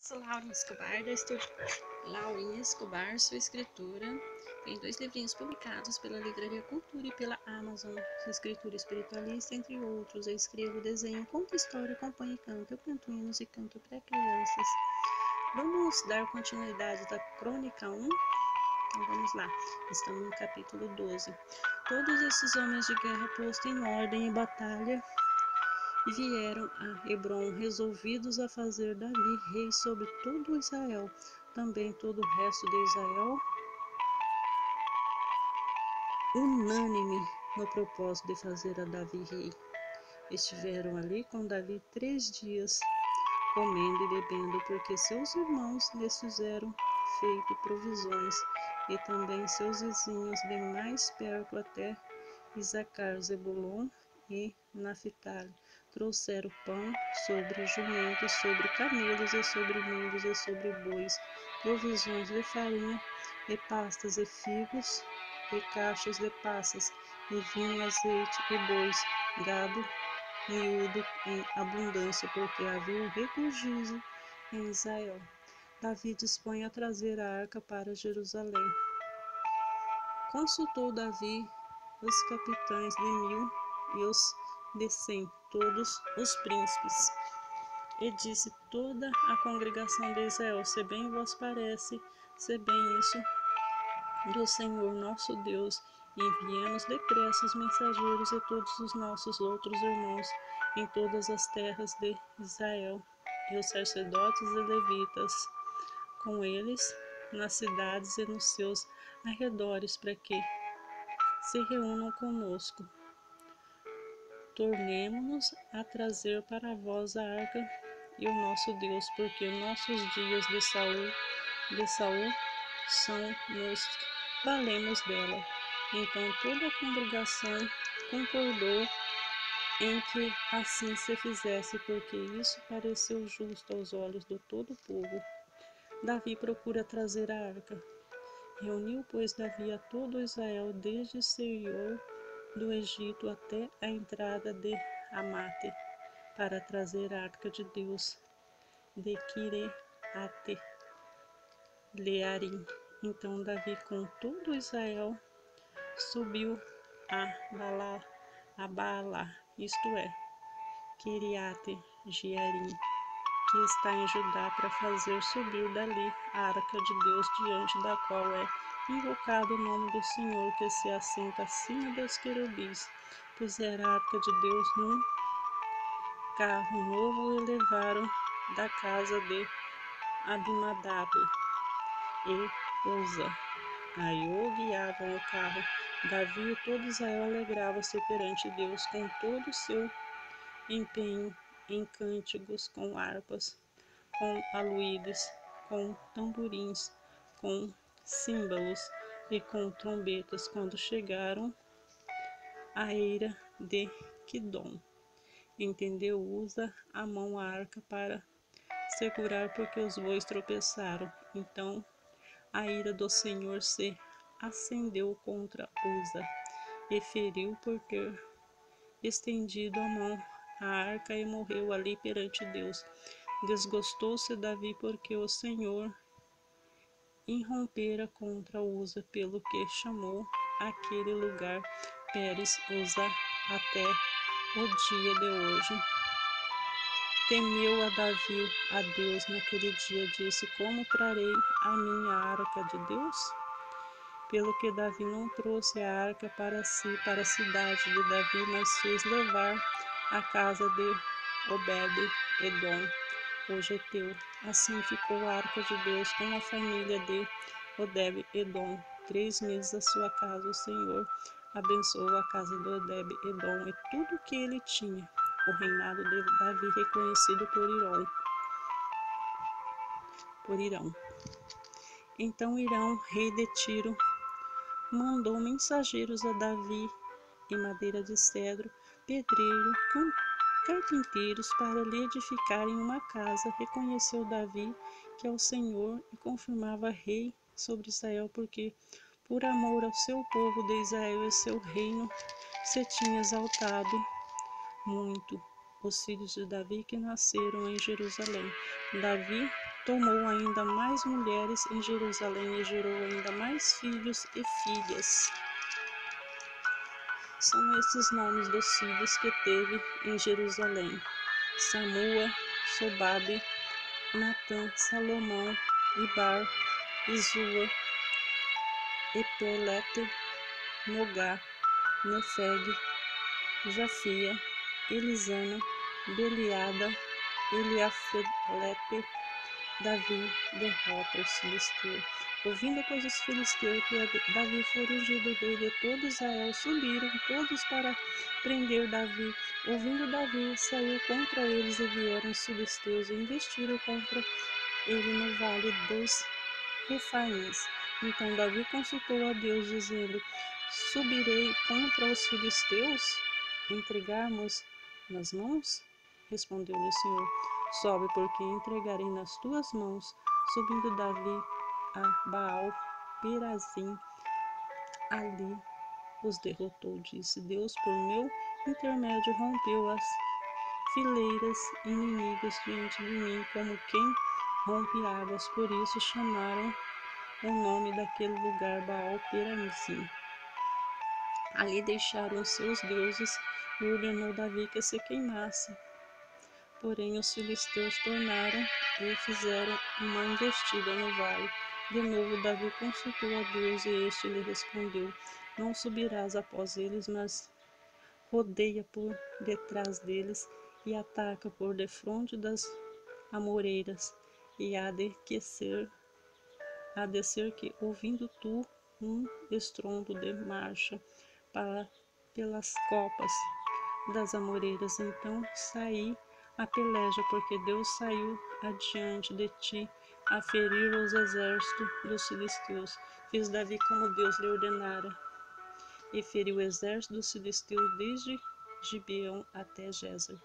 Sou Laurinha Escobar, da Estúdio Laurinha Escobar, sua escritora. Tem 2 livrinhos publicados pela Livraria Cultura e pela Amazon. Sou escritora espiritualista, entre outros. Eu escrevo, desenho, conto história, componho e canto. Eu canto hinos e canto para crianças. Vamos dar continuidade da Crônica 1? Então vamos lá. Estamos no capítulo 12. Todos esses homens de guerra postos em ordem e batalha vieram a Hebrom, resolvidos a fazer Davi rei sobre todo Israel. Também todo o resto de Israel, unânime no propósito de fazer a Davi rei. Estiveram ali com Davi 3 dias, comendo e bebendo, porque seus irmãos lhes fizeram feito provisões, e também seus vizinhos de mais perto até Isacar, Zebulon e Naphtali trouxeram pão sobre jumentos, sobre camelos e sobre mulos e sobre bois, provisões de farinha e pastas e figos e caixas de passas e vinho, azeite e bois, gado miúdo em abundância, porque havia regozijo em Israel. Davi dispõe a trazer a arca para Jerusalém. Consultou Davi os capitães de 1000 e os de 100, todos os príncipes, e disse toda a congregação de Israel: se bem vos parece, se bem isso do Senhor nosso Deus, enviemos depressa os mensageiros e todos os nossos outros irmãos em todas as terras de Israel, e os sacerdotes e levitas com eles nas cidades e nos seus arredores, para que se reúnam conosco. Tornemo-nos a trazer para vós a arca e o nosso Deus, porque nossos dias de Saul são, nos valemos dela. Então toda a congregação concordou em que assim se fizesse, porque isso pareceu justo aos olhos de todo o povo. Davi procura trazer a arca. Reuniu, pois, Davi a todo Israel, desde Seior do Egito até a entrada de Amate, para trazer a arca de Deus de Quireate Learim. Então Davi com todo Israel subiu a Baalá, isto é, Kiriate Jearim, que está em Judá, para fazer subir dali a arca de Deus, diante da qual é invocado o nome do Senhor, que se assenta acima dos querubins. Puseram a arca de Deus num carro novo e levaram da casa de Abimadab e Uza. Aiô guiavam o carro. Davi e todo Israel alegrava-se perante Deus com todo o seu empenho em cânticos, com harpas, com aluídes, com tamborins, com símbolos e com trombetas, quando chegaram à eira de Quidom. Entendeu Uza a mão a arca para segurar, porque os bois tropeçaram. Então a ira do Senhor se acendeu contra Uza, e feriu por ter estendido a mão à arca, e morreu ali perante Deus. Desgostou-se Davi, porque o Senhor irrompera contra Uza, pelo que chamou aquele lugar Pérez Uza até o dia de hoje. Temeu a Davi a Deus naquele dia, disse: como trarei a minha arca de Deus? Pelo que Davi não trouxe a arca para si, para a cidade de Davi, mas fez levar à casa de Obed-edom, o geteu. Assim ficou a arca de Deus com a família de Obed-edom 3 meses à sua casa. O Senhor abençoou a casa de Obed-edom e tudo o que ele tinha. O reinado de Davi reconhecido por Irão. Então Irão, rei de Tiro, mandou mensageiros a Davi em madeira de cedro, pedreiro, carpinteiros, para lhe edificarem uma casa. Reconheceu Davi que é o Senhor e confirmava rei sobre Israel, porque por amor ao seu povo de Israel e seu reino se tinha exaltado muito os filhos de Davi que nasceram em Jerusalém. Davi tomou ainda mais mulheres em Jerusalém e gerou ainda mais filhos e filhas. São esses nomes dos filhos que teve em Jerusalém: Samua, Sobabe, Natã, Salomão, Ibar, Izua, Epelete, Nogá, Nefeg, Jafia, Elisana, Beliada, Eliafelete. Davi derrota os filisteus. Ouvindo, pois, os filisteus que Davi fora ungido rei de todo Israel, subiram todos para prender Davi. Ouvindo Davi, saiu contra eles e vieram os filisteus e investiram contra ele no vale dos Refaíns. Então Davi consultou a Deus, dizendo: subirei contra os filisteus, entregarmos nas mãos? Respondeu-lhe o Senhor: sobe, porque entregarei nas tuas mãos. Subindo Davi a Baal-Perazim, ali os derrotou. Disse Deus: por meu intermédio rompeu as fileiras inimigas diante de mim, como quem rompe águas. Por isso chamaram o nome daquele lugar Baal-Perazim. Ali deixaram os seus deuses e ordenou Davi que se queimasse. Porém os filisteus tornaram e fizeram uma investida no vale. De novo Davi consultou a Deus, e este lhe respondeu: não subirás após eles, mas rodeia por detrás deles e ataca por defronte das amoreiras. E há de ser que, ouvindo tu um estrondo de marcha pelas copas das amoreiras, então saí a peleja, porque Deus saiu adiante de ti a ferir os exércitos dos filisteus. Fez Davi como Deus lhe ordenara, e feriu o exército dos filisteus desde Gibeão até Gezer.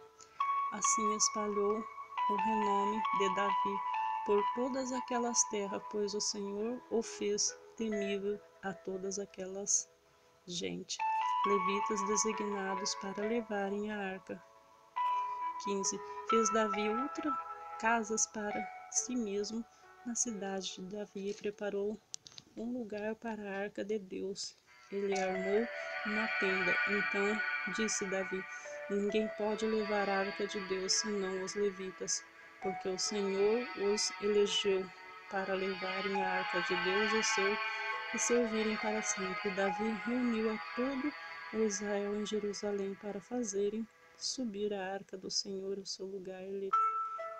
Assim espalhou o renome de Davi por todas aquelas terras, pois o Senhor o fez temível a todas aquelas gente. Levitas designados para levarem a arca. 15. Fez Davi outra casas para si mesmo na cidade de Davi e preparou um lugar para a arca de Deus. Ele armou uma tenda. Então disse Davi: ninguém pode levar a arca de Deus senão os levitas, porque o Senhor os elegeu para levarem a arca de Deus e servirem para sempre. Davi reuniu a todo o Israel em Jerusalém para fazerem subir a arca do Senhor ao seu lugar. Ele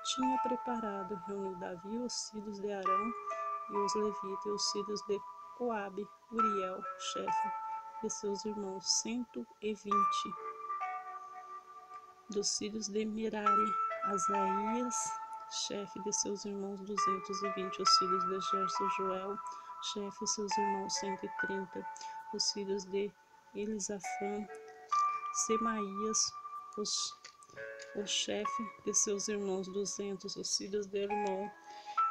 tinha preparado. Reuniu Davi os filhos de Arão e os levitas, e os filhos de Coabe, Uriel, chefe de seus irmãos, 120. Dos filhos de Merari, Asaías, chefe de seus irmãos, 220. Os filhos de Gerson, Joel, chefe de seus irmãos, 130. Os filhos de Elisafã, Semaías, o chefe de seus irmãos, 200. Os filhos do irmão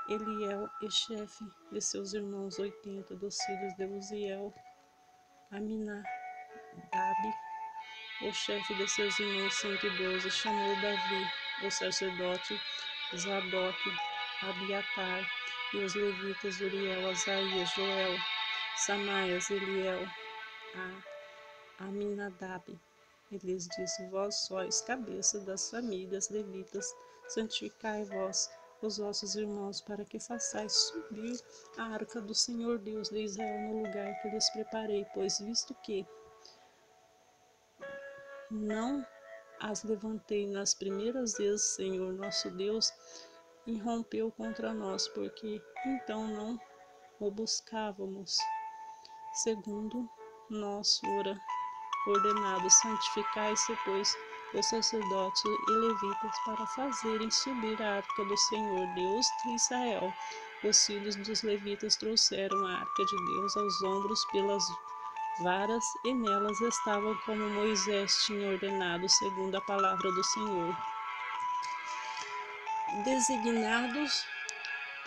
Eliel, e chefe de seus irmãos, 80. Dos filhos de Uziel, Aminadab, o chefe de seus irmãos, 112. Chamou Davi o sacerdote Zadoque, Abiatar, e os levitas Uriel, Asaías, Joel, Samaias, Eliel, Aminadab. E lhes disse: vós sois cabeça das famílias levitas, santificai vós os vossos irmãos, para que façais subir a arca do Senhor Deus de Israel no lugar que lhes preparei, pois visto que não as levantei nas primeiras vezes, Senhor nosso Deus irrompeu contra nós, porque então não o buscávamos segundo nós fora ordenado. Santificai-se, pois, os sacerdotes e levitas para fazerem subir a arca do Senhor Deus de Israel. Os filhos dos levitas trouxeram a arca de Deus aos ombros pelas varas, e nelas estavam como Moisés tinha ordenado, segundo a palavra do Senhor. Designados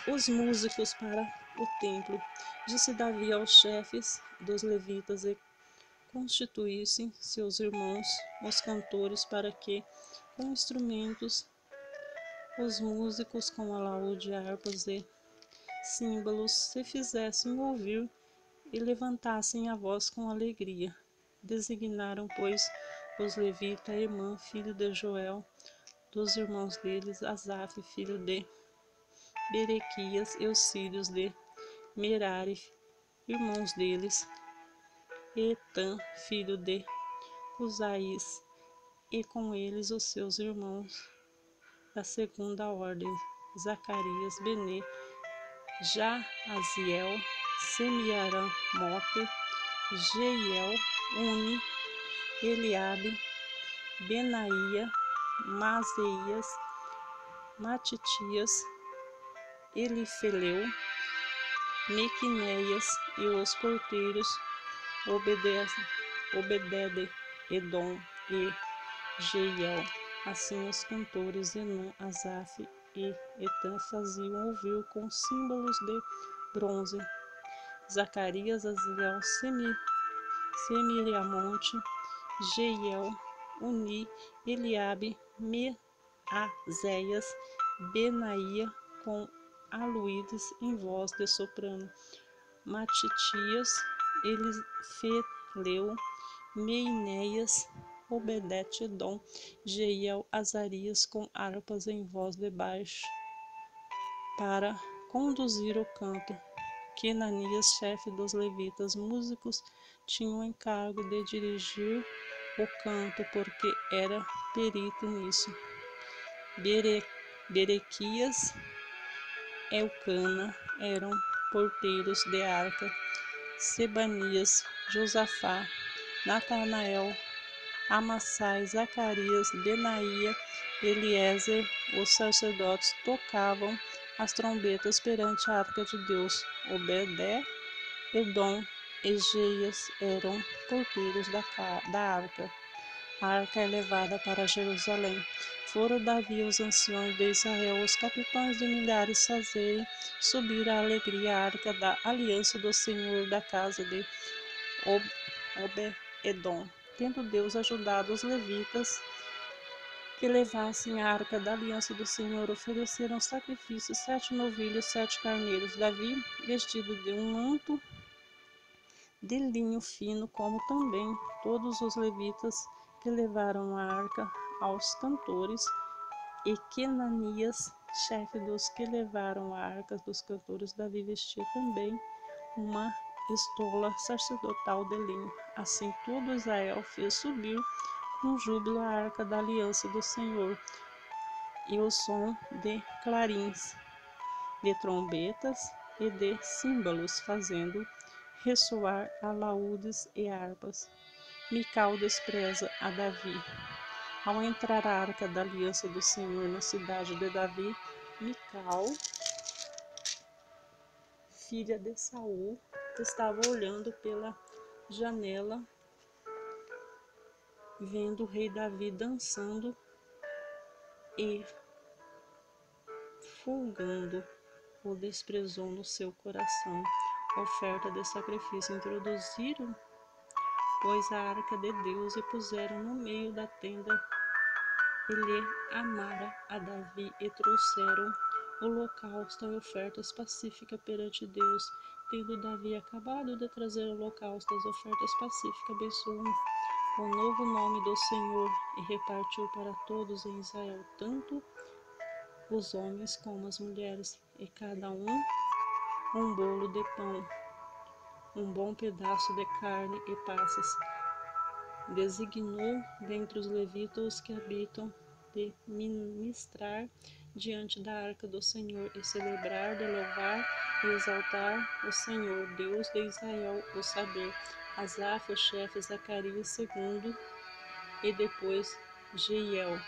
os músicos para o templo, disse Davi aos chefes dos levitas e constituíssem seus irmãos, os cantores, para que com instrumentos os músicos com alaúde, harpas e símbolos se fizessem ouvir e levantassem a voz com alegria. Designaram, pois, os levitas Emã, filho de Joel, dos irmãos deles, Asaf, filho de Berequias, e os filhos de Merari, irmãos deles, Etã, filho de Uzaís, e com eles os seus irmãos da segunda ordem, Zacarias, Bené, Jaaziel, Semiaramote, Jeiel, Uni, Eliabe, Benaía, Maseias, Matitias, Elifeleu, Mequineias e os porteiros Obedede, Edom e Jeiel. Assim os cantores Enã, Asaf e Etã faziam ouvir com símbolos de bronze. Zacarias, Aziel, Semiramonte, Jeiel, Uni, Eliabe, Meazéias, Benaía, com aluídes em voz de soprano, Matitias, Elifeleu, Meinéias, Obedete-Edom, Jeiel, Azarias, com harpas em voz de baixo, para conduzir o canto. Quenanias, chefe dos levitas, músicos, tinha o encargo de dirigir o canto, porque era perito nisso. Berequias, Elcana eram porteiros de arca. Sebanias, Josafá, Natanael, Amassai, Zacarias, Benaía, Eliezer, os sacerdotes tocavam as trombetas perante a arca de Deus. Obedé, Edom e Jeias eram porteiros da arca. A arca é levada para Jerusalém. Foram Davi e os anciões de Israel, os capitães de milhares, fazerem subir a alegria a arca da aliança do Senhor da casa de Obed-Edom. Tendo Deus ajudado os levitas que levassem a arca da aliança do Senhor, ofereceram sacrifícios, 7 novilhos, 7 carneiros. Davi, vestido de um manto de linho fino, como também todos os levitas que levaram a arca, aos cantores, e Quenanias, chefe dos que levaram a arca dos cantores. Davi vestia também uma estola sacerdotal de linho. Assim todo Israel fez subir com júbilo a arca da aliança do Senhor, e o som de clarins, de trombetas e de símbolos, fazendo ressoar alaúdes e harpas. Mical despreza a Davi. Ao entrar a arca da aliança do Senhor na cidade de Davi, Mical, filha de Saul, estava olhando pela janela, vendo o rei Davi dançando e folgando. O desprezou no seu coração. Oferta de sacrifício. Introduziram, pois, a arca de Deus e puseram no meio da tenda. Ele amara a Davi e trouxeram holocausto e ofertas pacíficas perante Deus. Tendo Davi acabado de trazer holocausto e ofertas pacíficas, abençoou o novo nome do Senhor e repartiu para todos em Israel, tanto os homens como as mulheres, e cada um bolo de pão, um bom pedaço de carne e passas. Designou dentre os levitas os que habitam de ministrar diante da arca do Senhor e celebrar, de louvar e exaltar o Senhor, Deus de Israel, o saber. Asaf, o chefe, Zacarias, segundo, e depois Jeiel,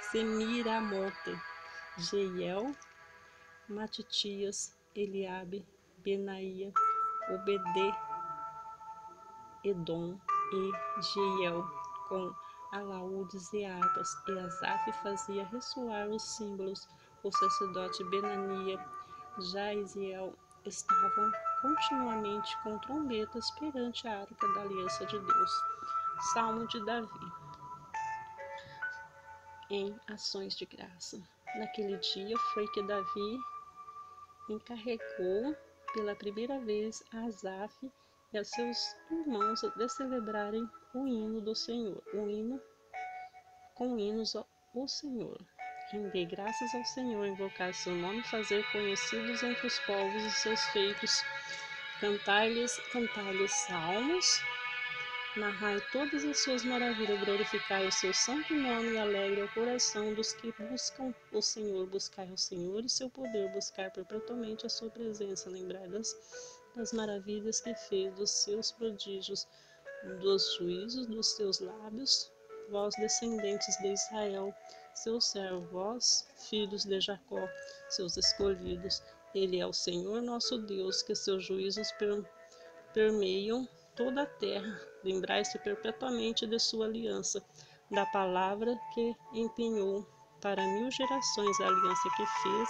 Semiramote, Jeiel, Matitias, Eliabe, Benaía, Obed-Edom e Jeiel, com alaúdes e harpas, e Asaf fazia ressoar os símbolos. O sacerdote Benania, Jaaziel estavam continuamente com trombetas perante a arca da aliança de Deus. Salmo de Davi. em ações de graça. Naquele dia foi que Davi encarregou pela primeira vez a Asaf e a seus irmãos de celebrarem o hino do Senhor, o hino com hinos ao Senhor. Render graças ao Senhor, invocar seu nome, fazer conhecidos entre os povos os seus feitos, cantar-lhes salmos, narrai todas as suas maravilhas, glorificai o seu santo nome e alegre o coração dos que buscam o Senhor. Buscai o Senhor e seu poder, buscar perpetuamente a sua presença, lembrai das maravilhas que fez, dos seus prodígios, dos juízos dos seus lábios, vós descendentes de Israel, seu servo, vós filhos de Jacó, seus escolhidos. Ele é o Senhor nosso Deus, que seus juízos permeiam toda a terra. Lembrai-se perpetuamente de sua aliança, da palavra que empenhou para 1000 gerações, a aliança que fez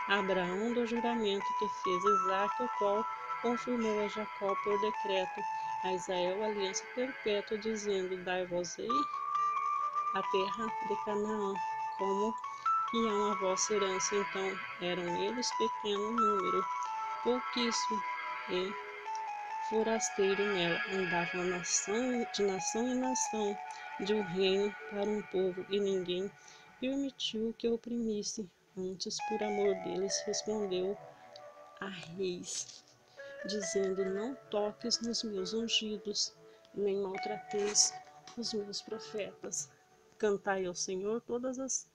a Abraão, do juramento que fez Isaque, o qual confirmou a Jacó por decreto, a Israel aliança perpétua, dizendo: dai-vos-ei a terra de Canaã, como que é a vossa herança. Então eram eles pequeno número, pouquíssimo e forasteiro nela, andavam de nação em nação, de um reino para um povo, e ninguém permitiu que oprimisse. Antes, por amor deles, respondeu a reis, dizendo: não toques nos meus ungidos, nem maltrateis os meus profetas. Cantai ao Senhor todas as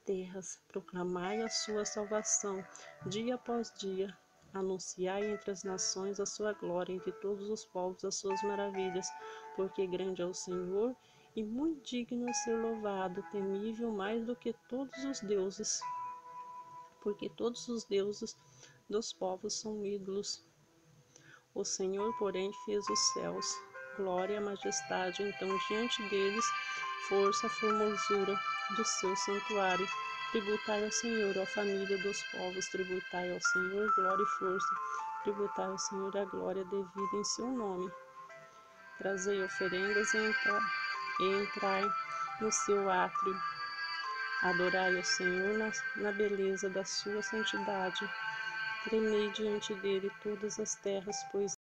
terras, proclamai a sua salvação, dia após dia. Anunciai entre as nações a sua glória, entre todos os povos as suas maravilhas, porque grande é o Senhor e muito digno a ser louvado, temível mais do que todos os deuses, porque todos os deuses dos povos são ídolos. O Senhor, porém, fez os céus, glória e majestade, então diante deles força a formosura do seu santuário. Tributai ao Senhor, ó família dos povos, tributai ao Senhor glória e força, tributai ao Senhor a glória devida em seu nome. Trazei oferendas e entrai no seu átrio. Adorai ao Senhor na beleza da sua santidade. Tremei diante dele todas as terras, pois